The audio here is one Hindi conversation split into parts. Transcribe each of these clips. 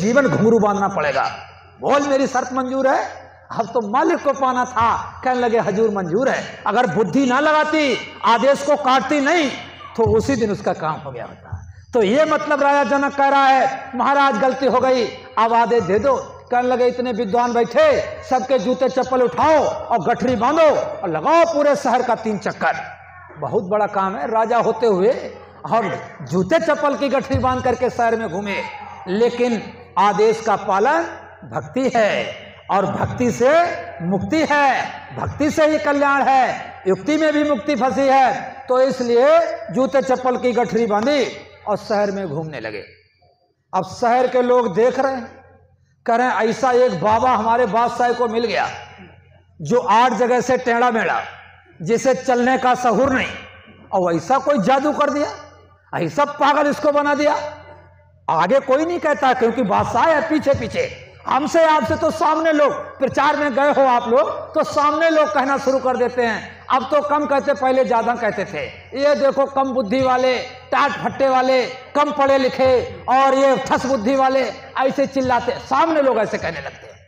जीवन घुंघरू बांधना पड़ेगा। बोल मेरी शर्त मंजूर है? अब तो मालिक को पाना था, कहने लगे हजूर मंजूर है। अगर बुद्धि ना लगाती, आदेश को काटती नहीं, तो उसी दिन उसका काम हो गया होता। तो ये मतलब राजा जनक कह रहा है महाराज गलती हो गई, अब आदेश दे दो। कहने लगे इतने विद्वान बैठे, सबके जूते चप्पल उठाओ और गठरी बांधो और लगाओ पूरे शहर का 3 चक्कर। बहुत बड़ा काम है राजा होते हुए, और जूते चप्पल की गठरी बांध करके शहर में घूमे। लेकिन आदेश का पालन भक्ति है, और भक्ति से मुक्ति है, भक्ति से ही कल्याण है। युक्ति में भी मुक्ति फंसी है, तो इसलिए जूते चप्पल की गठरी बांधी और शहर में घूमने लगे। अब शहर के लोग देख रहे हैं, कह रहे हैं ऐसा एक बाबा हमारे बादशाह को मिल गया जो 8 जगह से टेढ़ा मेढ़ा, जिसे चलने का सहूर नहीं, और ऐसा कोई जादू कर दिया, ऐसा पागल इसको बना दिया। आगे कोई नहीं कहता क्योंकि बादशाह है पीछे पीछे। हमसे आपसे तो सामने लोग, प्रचार में गए हो आप लोग तो सामने लोग कहना शुरू कर देते हैं। अब तो कम कहते, पहले ज्यादा कहते थे। ये देखो कम बुद्धि वाले, टाट फट्टे वाले, कम पढ़े लिखे और ये ठस बुद्धि वाले, ऐसे चिल्लाते, सामने लोग ऐसे कहने लगते हैं।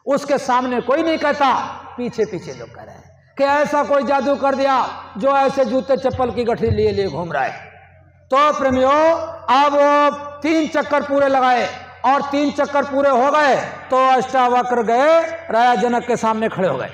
उसके सामने कोई नहीं कहता, पीछे पीछे लोग कह रहे हैं कि ऐसा कोई जादू कर दिया जो ऐसे जूते चप्पल की गठरी लिए लिए घूम रहा है। तो प्रेमियों अब 3 चक्कर पूरे लगाए, और 3 चक्कर पूरे हो गए तो अष्टावक्र गए राजा जनक के सामने खड़े हो गए।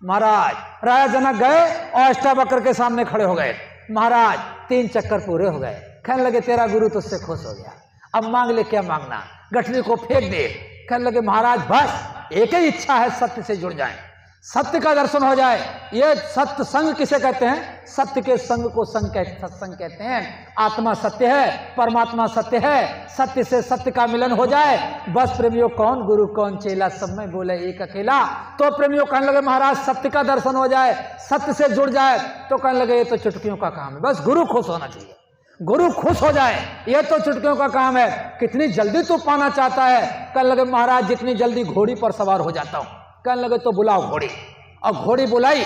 महाराज, राजा जनक गए और अष्टावक्र के सामने खड़े हो गए। महाराज 3 चक्कर पूरे हो गए। कहने लगे तेरा गुरु तुझसे खुश हो गया, अब मांग ले, क्या मांगना? गठरी को फेंक दे। कहने लगे महाराज बस एक ही इच्छा है, सत्य से जुड़ जाएं, सत्य का दर्शन हो जाए। ये सत्य संग किसे कहते हैं? सत्य के संग को सत्संग कहते हैं। आत्मा सत्य है, परमात्मा सत्य है, सत्य से सत्य का मिलन हो जाए। बस प्रेमियों, कौन गुरु कौन चेला, सब में बोले एक अकेला। तो प्रेमियों कहने लगे महाराज सत्य का दर्शन हो जाए, सत्य से जुड़ जाए। तो कहने लगे ये तो चुटकियों का काम है, बस गुरु खुश होना चाहिए, गुरु खुश हो जाए, ये तो चुटकियों का काम है। कितनी जल्दी तू पाना चाहता है? कहने लगे महाराज जितनी जल्दी घोड़ी पर सवार हो जाता हूं। कहने लगे तो बुलाओ घोड़ी। और घोड़ी बुलाई।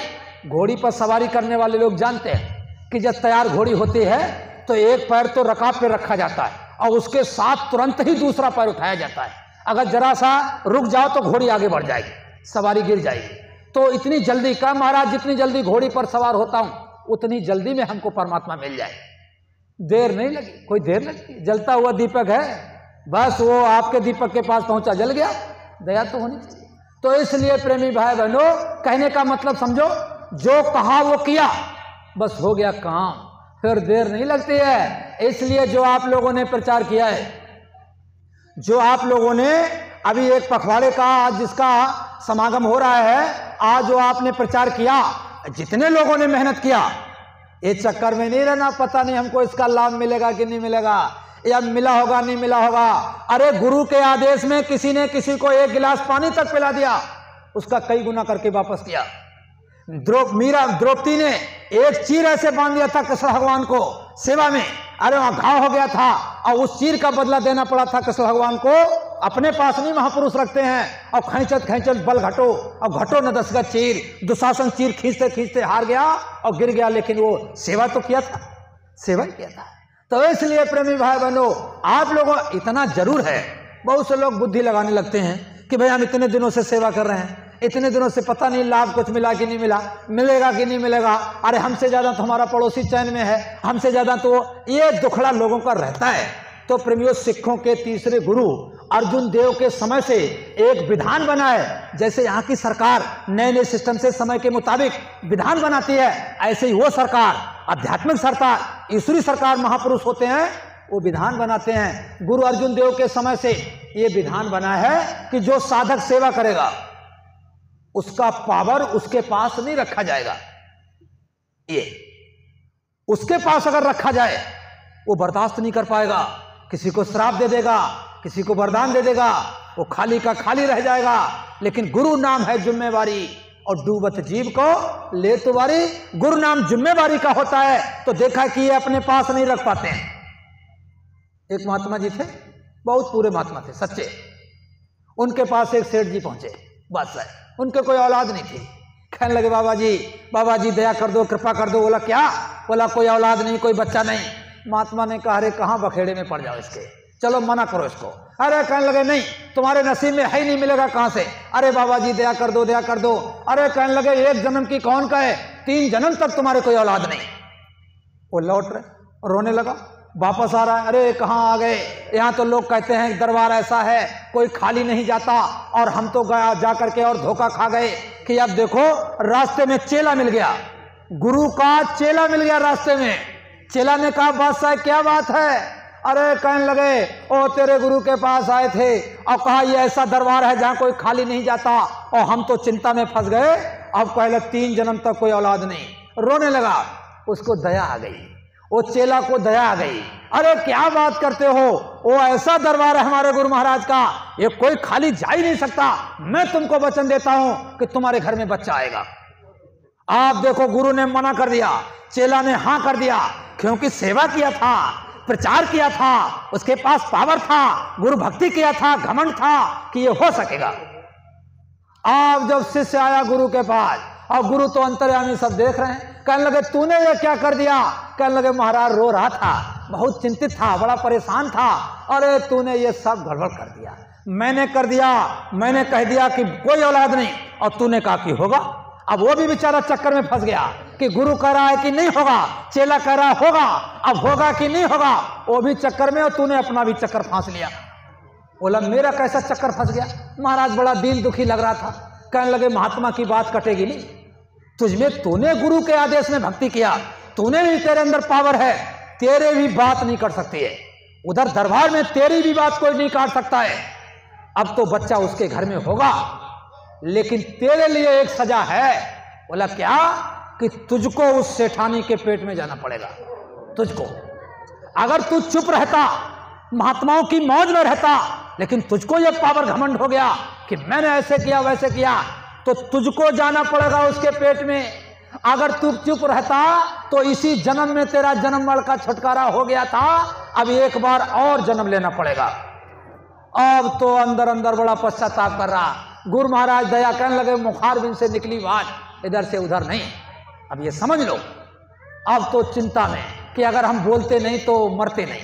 घोड़ी पर सवारी करने वाले लोग जानते हैं कि जब तैयार घोड़ी होती है तो एक पैर तो रकाब पे रखा जाता है और उसके साथ तुरंत ही दूसरा पैर उठाया जाता है। अगर जरा सा रुक जाओ तो घोड़ी आगे बढ़ जाएगी, सवारी गिर जाएगी। तो इतनी जल्दी का महाराज, जितनी जल्दी घोड़ी पर सवार होता हूं उतनी जल्दी में हमको परमात्मा मिल जाए। देर नहीं लगी, कोई देर लगती, जलता हुआ दीपक है, बस वो आपके दीपक के पास पहुंचा, जल गया। दया तो होनी चाहिए। तो इसलिए प्रेमी भाई बहनों, कहने का मतलब समझो, जो कहा वो किया, बस हो गया काम, फिर देर नहीं लगती है। इसलिए जो आप लोगों ने प्रचार किया है, जो आप लोगों ने अभी एक पखवाड़े का आज जिसका समागम हो रहा है, आज जो आपने प्रचार किया, जितने लोगों ने मेहनत किया, ये चक्कर में नहीं रहना पता नहीं हमको इसका लाभ मिलेगा कि नहीं मिलेगा, या मिला होगा नहीं मिला होगा। अरे गुरु के आदेश में किसी ने किसी को 1 गिलास पानी तक पिला दिया, उसका कई गुना करके वापस किया। द्रौपदी ने एक चीर ऐसे बांध दिया था कृष्ण भगवान को सेवा में, अरे वहां घाव हो गया था और उस चीर का बदला देना पड़ा था कृष्ण भगवान को। अपने पास नहीं महापुरुष रखते हैं, और खैंचत खैंचत बल घटो और घटो न 10 गज चीर। दुशासन चीर खींचते खींचते हार गया और गिर गया, लेकिन वो सेवा तो किया था, सेवा ही किया था। तो इसलिए प्रेमी भाई बहनों, आप लोगों इतना जरूर है, बहुत से लोग बुद्धि लगाने लगते हैं कि भाई हम इतने दिनों से सेवा कर रहे हैं, इतने दिनों से पता नहीं लाभ कुछ मिला कि नहीं मिला, मिलेगा कि नहीं मिलेगा। अरे हमसे ज्यादा तो हमारा पड़ोसी चैन में है, हमसे ज्यादा तो ये दुखड़ा लोगों का रहता है। तो प्रेमियों, सिखों के तीसरे गुरु अर्जुन देव के समय से एक विधान बना है। जैसे यहाँ की सरकार नए नए सिस्टम से समय के मुताबिक विधान बनाती है, ऐसे ही वो सरकार, आध्यात्मिक सरकार, ईश्वरी सरकार, महापुरुष होते हैं, वो विधान बनाते हैं। गुरु अर्जुन देव के समय से ये विधान बना है कि जो साधक सेवा करेगा उसका पावर उसके पास नहीं रखा जाएगा। ये उसके पास अगर रखा जाए वो बर्दाश्त नहीं कर पाएगा, किसी को श्राप दे देगा, किसी को वरदान दे देगा, वो खाली का खाली रह जाएगा। लेकिन गुरु नाम है जिम्मेवारी, और डूबत जीव को ले तुम्हारी। गुरु नाम जिम्मेवारी का होता है। तो देखा कि ये अपने पास नहीं रख पाते हैं। एक महात्मा जी थे, बहुत पूरे महात्मा थे, सच्चे। उनके पास एक सेठ जी पहुंचे, बादशाह, उनके कोई औलाद नहीं थी। कहने लगे बाबा जी दया कर दो, कृपा कर दो। बोला क्या? बोला कोई औलाद नहीं, कोई बच्चा नहीं। महात्मा ने कहा अरे कहाँ बखेड़े में पड़ जाओ इसके, चलो मना करो इसको। अरे कहने लगे नहीं, तुम्हारे नसीब में है ही नहीं, मिलेगा कहां से। अरे बाबा जी दया कर दो, दया कर दो। अरे कहने लगे एक जन्म की कौन का है, 3 जन्म तक तुम्हारे कोई औलाद नहीं। वो लौट रहे, रोने लगा, वापस आ रहा है। अरे कहाँ आ गए, यहाँ तो लोग कहते हैं दरबार ऐसा है कोई खाली नहीं जाता, और हम तो गया जा करके और धोखा खा गए कि अब देखो रास्ते में चेला मिल गया, गुरु का चेला मिल गया रास्ते में। चेला ने कहा बादशाह क्या बात है। अरे कहने लगे ओ तेरे गुरु के पास आए थे और कहा ये ऐसा दरबार है जहाँ कोई खाली नहीं जाता, और हम तो चिंता में फंस गए, अब पहले 3 जन्म तक कोई औलाद नहीं। रोने लगा, उसको दया आ गई, वो चेला को दया आ गई। अरे क्या बात करते हो, वो ऐसा दरबार है हमारे गुरु महाराज का, ये कोई खाली जा ही नहीं सकता। मैं तुमको वचन देता हूं कि तुम्हारे घर में बच्चा आएगा। आप देखो गुरु ने मना कर दिया, चेला ने हां कर दिया, क्योंकि सेवा किया था, प्रचार किया था, उसके पास पावर था, गुरु भक्ति किया था, घमंड था कि ये हो सकेगा। आप जब शिष्य आया गुरु के पास, और गुरु तो अंतर्यामी सब देख रहे हैं, कहने लगे तूने ये क्या कर दिया। कहने लगे महाराज रो रहा था, बहुत चिंतित था, बड़ा परेशान था। अरे तूने ये सब गड़बड़ कर दिया, मैंने कर दिया, मैंने कह दिया कि कोई औलाद नहीं, और तूने कहा कि होगा। अब वो भी बेचारा चक्कर में फंस गया कि गुरु कह रहा है कि नहीं होगा, चेला कह रहा होगा, अब होगा कि नहीं होगा, वो भी चक्कर में, और तूने अपना भी चक्कर फांस लिया। बोला मेरा कैसा चक्कर फंस गया। महाराज बड़ा दिल दुखी लग रहा था। कहने लगे महात्मा की बात कटेगी नहीं, तुझमें तूने गुरु के आदेश में भक्ति किया, तूने भी, तेरे अंदर पावर है, तेरे भी बात नहीं कर सकती है, उधर दरबार में तेरी भी बात कोई नहीं काट सकता है। अब तो बच्चा उसके घर में होगा, लेकिन तेरे लिए एक सजा है। बोला क्या, कि तुझको उस सेठानी के पेट में जाना पड़ेगा। तुझको, अगर तू चुप रहता, महात्माओं की मौज में रहता, लेकिन तुझको ये पावर घमंड हो गया कि मैंने ऐसे किया वैसे किया, तो तुझको जाना पड़ेगा उसके पेट में। अगर तू चुप रहता तो इसी जन्म में तेरा जन्म मरण का छुटकारा हो गया था, अब एक बार और जन्म लेना पड़ेगा। अब तो अंदर अंदर बड़ा पश्चाताप कर रहा। गुरु महाराज दया कहने लगे मुखार बिन से निकली बात, इधर से उधर नहीं, अब ये समझ लो। अब तो चिंता में कि अगर हम बोलते नहीं तो मरते नहीं,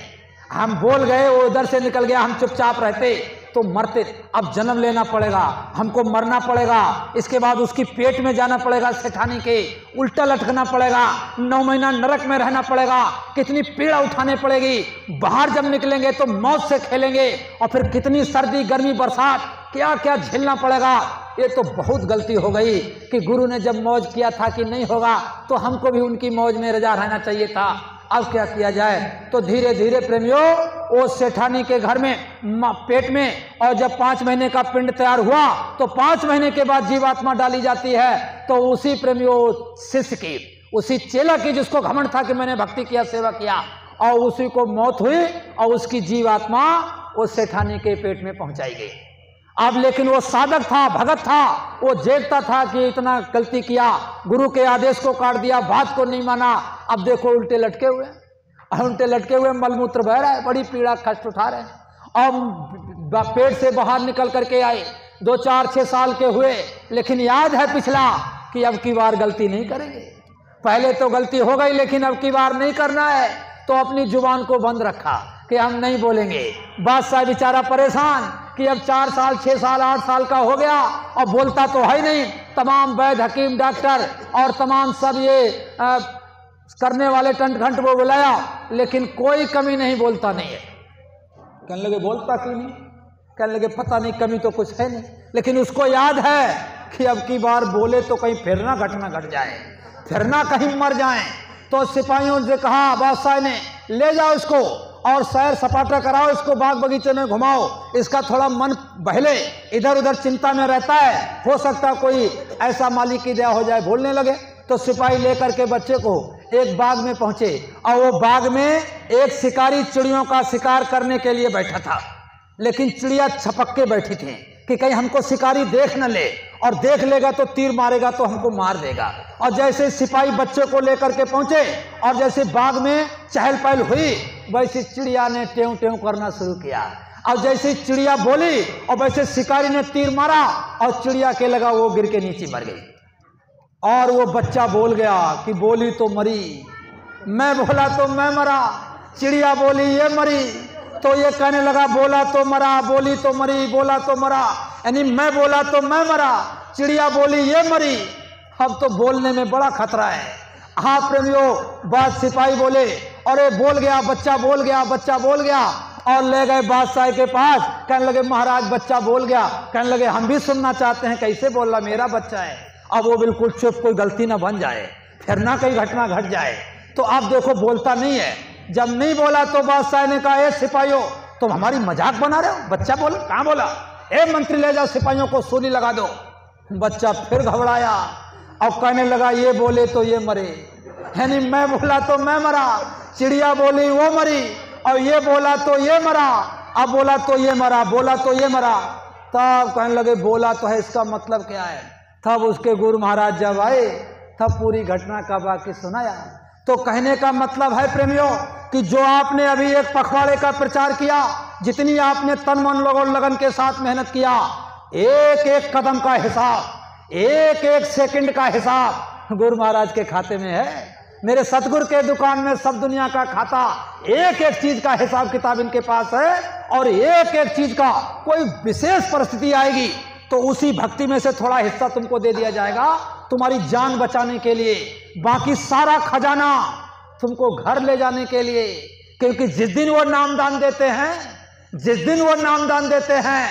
हम बोल गए वो उधर से निकल गया, हम चुपचाप रहते तो मरते। अब जन्म लेना पड़ेगा, हमको मरना पड़ेगा, इसके बाद उसकी पेट में जाना पड़ेगा सेठानी के, उल्टा लटकना पड़ेगा, 9 महीना नरक में रहना पड़ेगा, कितनी पीड़ा उठाने पड़ेगी, बाहर जब निकलेंगे तो मौत से खेलेंगे, और फिर कितनी सर्दी गर्मी बरसात क्या क्या झेलना पड़ेगा। ये तो बहुत गलती हो गई कि गुरु ने जब मौज किया था कि नहीं होगा, तो हमको भी उनकी मौज में रजा रहना चाहिए था। अब क्या किया जाए। तो धीरे धीरे प्रेमियों वो सेठानी के घर में पेट में, और जब 5 महीने का पिंड तैयार हुआ तो 5 महीने के बाद जीवात्मा डाली जाती है। तो उसी प्रेमियों शिष्य की, उसी चेला की जिसको घमंड था कि मैंने भक्ति किया, सेवा किया, और उसी को मौत हुई, और उसकी जीवात्मा उस सेठानी के पेट में पहुंचाई गई। अब लेकिन वो साधक था, भगत था, वो देखता था कि इतना गलती किया, गुरु के आदेश को काट दिया, बात को नहीं माना। अब देखो उल्टे लटके हुए मलमूत्र बह रहा है, बड़ी पीड़ा कष्ट उठा रहे हैं। अब पेट से बाहर निकल करके आए, 2, 4, 6 साल के हुए, लेकिन याद है पिछला कि अब की बार गलती नहीं करेंगे। पहले तो गलती हो गई, लेकिन अब की बार नहीं करना है, तो अपनी जुबान को बंद रखा कि हम नहीं बोलेंगे। बादशाह बेचारा परेशान कि अब 4 साल 6 साल 8 साल का हो गया और बोलता तो है नहीं। तमाम वैद्य हकीम डॉक्टर और तमाम सब ये करने वाले टंट घंट वो बुलाया, लेकिन कोई कमी नहीं, बोलता नहीं है। कहने लगे बोलता क्यों नहीं। कहने लगे पता नहीं, कमी तो कुछ है नहीं, लेकिन उसको याद है कि अब की बार बोले तो कहीं फिर ना घटना घट जाए, फिर ना कहीं मर जाए। तो सिपाहियों से कहा बादशाह ने, ले जाओ इसको और सैर सपाटा कराओ, इसको बाग बगीचे में घुमाओ, इसका थोड़ा मन बहले, इधर उधर चिंता में रहता है, हो सकता कोई ऐसा मालिक की दया हो जाए, बोलने लगे। तो सिपाही लेकर के बच्चे को एक बाग में पहुंचे, और वो बाग में एक शिकारी चिड़ियों का शिकार करने के लिए बैठा था, लेकिन चिड़िया छपक के बैठी थी कि कहीं हमको शिकारी देख न ले, और देख लेगा तो तीर मारेगा तो हमको मार देगा। और जैसे सिपाही बच्चे को लेकर के पहुंचे और जैसे बाग में चहल पहल हुई, वैसे चिड़िया ने टेव टेव करना शुरू किया। और जैसे चिड़िया बोली और वैसे शिकारी ने तीर मारा और चिड़िया के लगा, वो गिर के नीचे मर गई। और वो बच्चा बोल गया कि बोली तो मरी, मैं बोला तो मैं मरा, चिड़िया बोली ये मरी, तो ये कहने लगा बोला तो मरा, बोली तो मरी, बोला तो मरा, यानी मैं बोला तो मैं मरा, चिड़िया बोली ये मरी। अब तो बोलने में बड़ा खतरा है। हाँ प्रेमियों, बात सिपाही बोले, अरे बोल गया बच्चा, बोल गया बच्चा, बोल गया, और ले गए बादशाह के पास। कहने लगे महाराज बच्चा बोल गया। कहने लगे हम भी सुनना चाहते हैं, कैसे बोल रहा, मेरा बच्चा है। अब वो बिल्कुल चुप, कोई गलती ना बन जाए, फिर ना कोई घटना घट जाए। तो आप देखो बोलता नहीं है। जब नहीं बोला तो बादशाह ने कहा ए सिपाहियों, तुम हमारी मजाक बना रहे हो, बच्चा बोला, कहाँ बोला, ए मंत्री ले जाओ सिपाहियों को सूली लगा दो। बच्चा फिर घबराया और कहने लगा ये बोले तो ये मरे, यानी मैं बोला तो मैं मरा, चिड़िया बोली वो मरी, और ये बोला तो ये मरा, अब बोला तो ये मरा, बोला तो ये मरा। तब कहने लगे बोला तो है, इसका मतलब क्या है। तब उसके गुरु महाराज जब आए तब पूरी घटना का वाक्य सुनाया। तो कहने का मतलब है प्रेमियों कि जो आपने अभी एक पखवाड़े का प्रचार किया, जितनी आपने तन मन और लगन के साथ मेहनत किया, एक एक कदम का हिसाब, एक एक सेकंड का हिसाब गुरु महाराज के खाते में है। मेरे सतगुरु के दुकान में सब दुनिया का खाता, एक एक चीज का हिसाब किताब इनके पास है। और एक एक चीज का कोई विशेष परिस्थिति आएगी तो उसी भक्ति में से थोड़ा हिस्सा तुमको दे दिया जाएगा तुम्हारी जान बचाने के लिए, बाकी सारा खजाना तुमको घर ले जाने के लिए। क्योंकि जिस दिन वो नामदान देते हैं, जिस दिन वो नामदान देते हैं,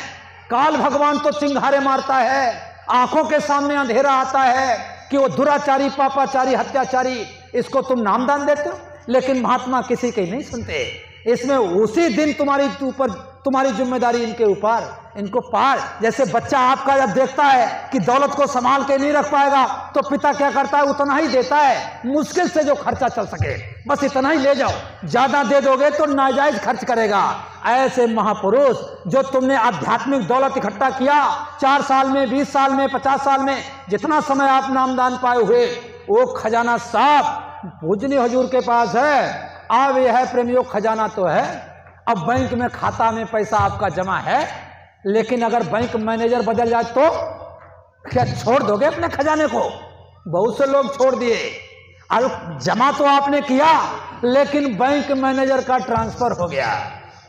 काल भगवान तो चिंगारे मारता है, आंखों के सामने अंधेरा आता है कि वो दुराचारी, पापाचारी, हत्याचारी, इसको तुम नामदान देते हो। लेकिन महात्मा किसी के नहीं सुनते। इसमें उसी दिन तुम्हारी ऊपर, तुम्हारी जिम्मेदारी इनके ऊपर, इनको पार। जैसे बच्चा आपका जब देखता है कि दौलत को संभाल के नहीं रख पाएगा तो पिता क्या करता है, उतना ही देता है, मुश्किल से जो खर्चा चल सके बस इतना ही ले जाओ, ज्यादा दे दोगे तो नाजायज खर्च करेगा। ऐसे महापुरुष जो तुमने आध्यात्मिक दौलत इकट्ठा किया 4 साल में, 20 साल में, 50 साल में, जितना समय आप नामदान पाए हुए, वो खजाना साफ पूजनी हजूर के पास है। अब यह है प्रेमियों, खजाना तो है, अब बैंक में खाता में पैसा आपका जमा है, लेकिन अगर बैंक मैनेजर बदल जाए तो क्या छोड़ दोगे अपने खजाने को? बहुत से लोग छोड़ दिए। और जमा तो आपने किया लेकिन बैंक मैनेजर का ट्रांसफर हो गया।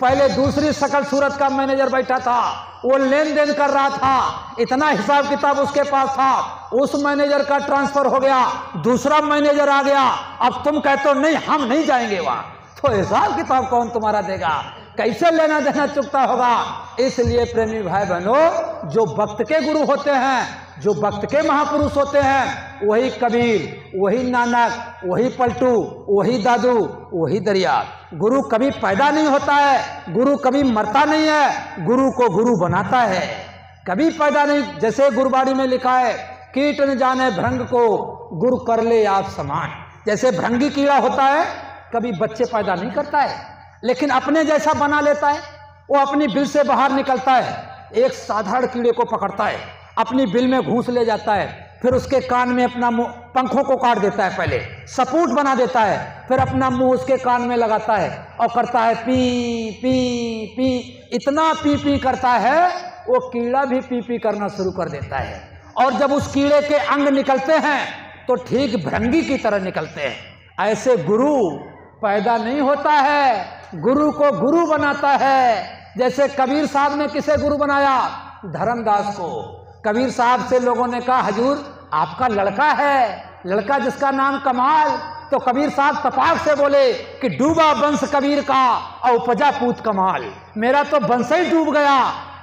पहले दूसरी शकल सूरत का मैनेजर बैठा था, वो लेन देन कर रहा था, इतना हिसाब किताब उसके पास था, उस मैनेजर का ट्रांसफर हो गया, दूसरा मैनेजर आ गया। अब तुम कहते हो नहीं हम नहीं जाएंगे वहां, तो हिसाब किताब कौन तुम्हारा देगा, कैसे लेना देना चुकता होगा। इसलिए प्रेमी भाई बहनों, जो भक्त के गुरु होते हैं, जो भक्त के महापुरुष होते हैं, वही कबीर, वही नानक, वही पलटू, वही दादू, वही दरिया। गुरु कभी पैदा नहीं होता है, गुरु कभी मरता नहीं है, गुरु को गुरु बनाता है, कभी पैदा नहीं। जैसे गुरबाणी में लिखा है, कीट न जाने भृंग को गुरु कर ले आप समान। जैसे भृंगी कीड़ा होता है, कभी बच्चे पैदा नहीं करता है, लेकिन अपने जैसा बना लेता है, वो अपनी बिल से बाहर निकलता है, एक साधारण कीड़े को पकड़ता है, अपनी बिल में घूस ले जाता है, फिर उसके कान में अपना मुंह, पंखों को काट देता है, पहले सपूट बना देता है, फिर अपना मुंह उसके कान में लगाता है और करता है पी पी पी। इतना पी पी करता है, वो कीड़ा भी पी पी करना शुरू कर देता है। और जब उस कीड़े के अंग निकलते हैं तो ठीक भृंगी की तरह निकलते हैं। ऐसे गुरु पैदा नहीं होता है, गुरु को गुरु बनाता है। जैसे कबीर साहब ने किसे गुरु बनाया? धर्मदास को। कबीर साहब से लोगों ने कहा हजूर आपका लड़का है, लड़का जिसका नाम कमाल। तो कबीर साहब तपाक से बोले कि डूबा वंश कबीर का और उपजा पूत कमाल, मेरा तो वंश ही डूब गया,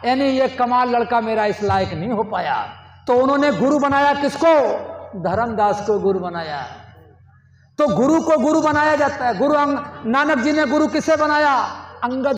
यानी ये कमाल लड़का मेरा इस लायक नहीं हो पाया। तो उन्होंने गुरु बनाया किसको? धर्मदास को गुरु बनाया। तो गुरु को गुरु बनाया जाता है। गुरु नानक जी ने गुरु किसे बनाया? अंगद